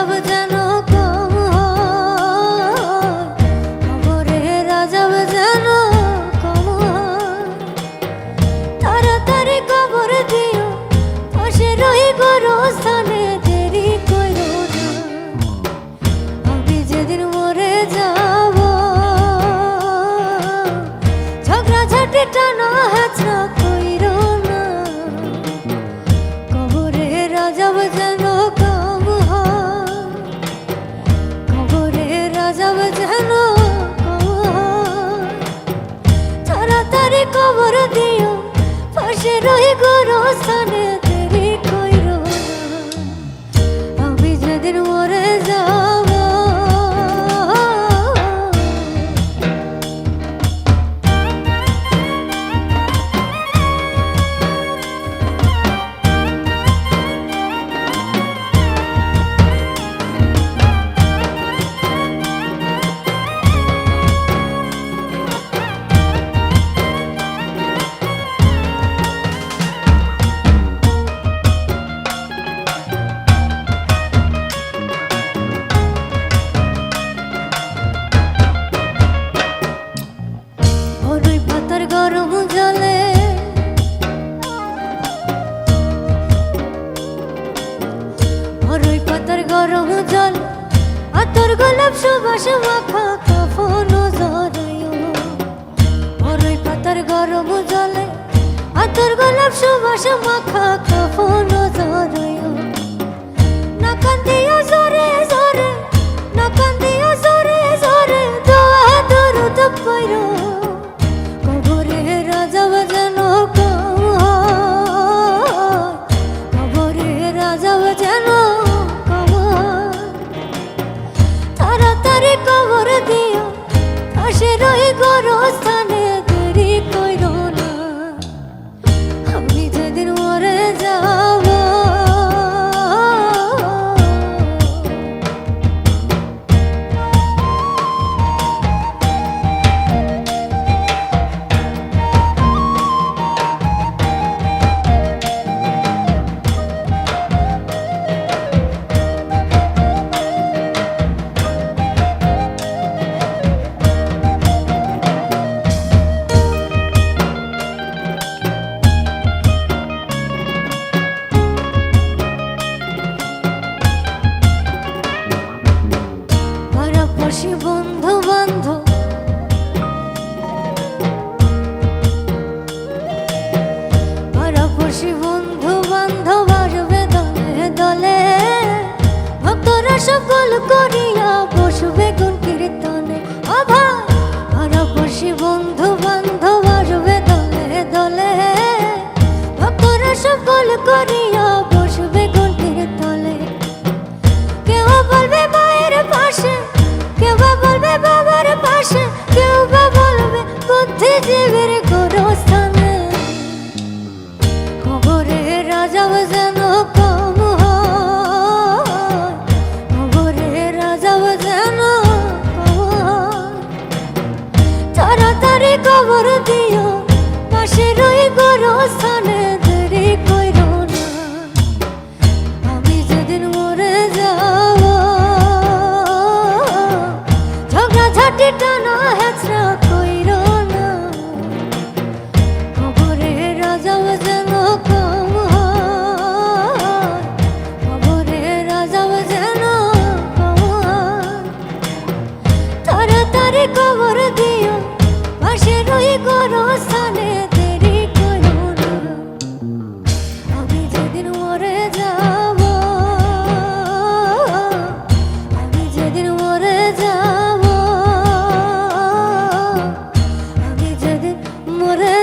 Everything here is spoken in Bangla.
রাজাব যেন কম হয়, কবরে রাজাব যেন কম হয়। তাড়াতাড়ি কবর দিও, পাশের ওই গোরস্থানে দেরি কইরো না। আমি যেদিন মরে যাব, ঝগড়াঝাটি টানা হেঁচড়া কইরো না। কবরে রাজাব যেন কম হয়, কবরে রাজাব যেন কম হয়। তাড়াতাড়ি কবর দিও, পাশের ওই গোরস্থানে দেরি কইরো না। আমি যেদিন মরে যাব। বড়ই পাতার গরম জলে বড়ই পাতার গরম জল, আতর গোলাপ সুবাস মাখা কাফন জড়াইও। বড়ই পাতার গরম জলে, আতর গোলাপ সুবাস মাখা কাফন জড়াইও। না কান্দিও জোরে জোরে, না কান্দিও জোরে জোরে, দোয়া দরুদ পড়ো। কবরে রাজাব যেন কম হয়, কবরে রাজাব যেন কম হয়। তাড়াতাড়ি কবর দিও, পাশের ওই গোরস্থানে দেরি কইরো না। আমি যেদিন মরে যাব। পাড়াপড়শি বন্ধু বান্ধব, পাড়াপড়শি বন্ধু বান্ধব আসবে দলে দলে। ভক্তরা সকল করিয়া বসবে গুণ কীর্তনে। ও ভাই, পাড়াপড়শি বন্ধু বান্ধব আসবে দলে দলে। ভক্তরা সকল করিয়া বসবে গুণ কীর্তনে। কেউ বলবে মায়ের পাশে, কেউ বা বলবে বাবার পাশে, কেউ বা বলবে বুদ্ধিজীবীর গোরস্থানে। কবরে রাজাব যেন কম হয়, কবরে রাজাব যেন কম হয়। তাড়াতাড়ি কবর দিও, পাশের ওই গোরস্থানে দেরি কইরো না। আমি যেদিন মরে যাব, ঝগড়াঝাটি টানা হেঁচড়া কইরো না। কবরে রাজাব যেন কম হয়, কবরে রাজাব যেন কম হয়। তাড়াতাড়ি কবর দিও, পাশের ওই গোরস্থানে দেরি কইরো না। আমি যেদিন মরে যাব, আমি যেদিন মরে যাব, আমি যেদিন মরে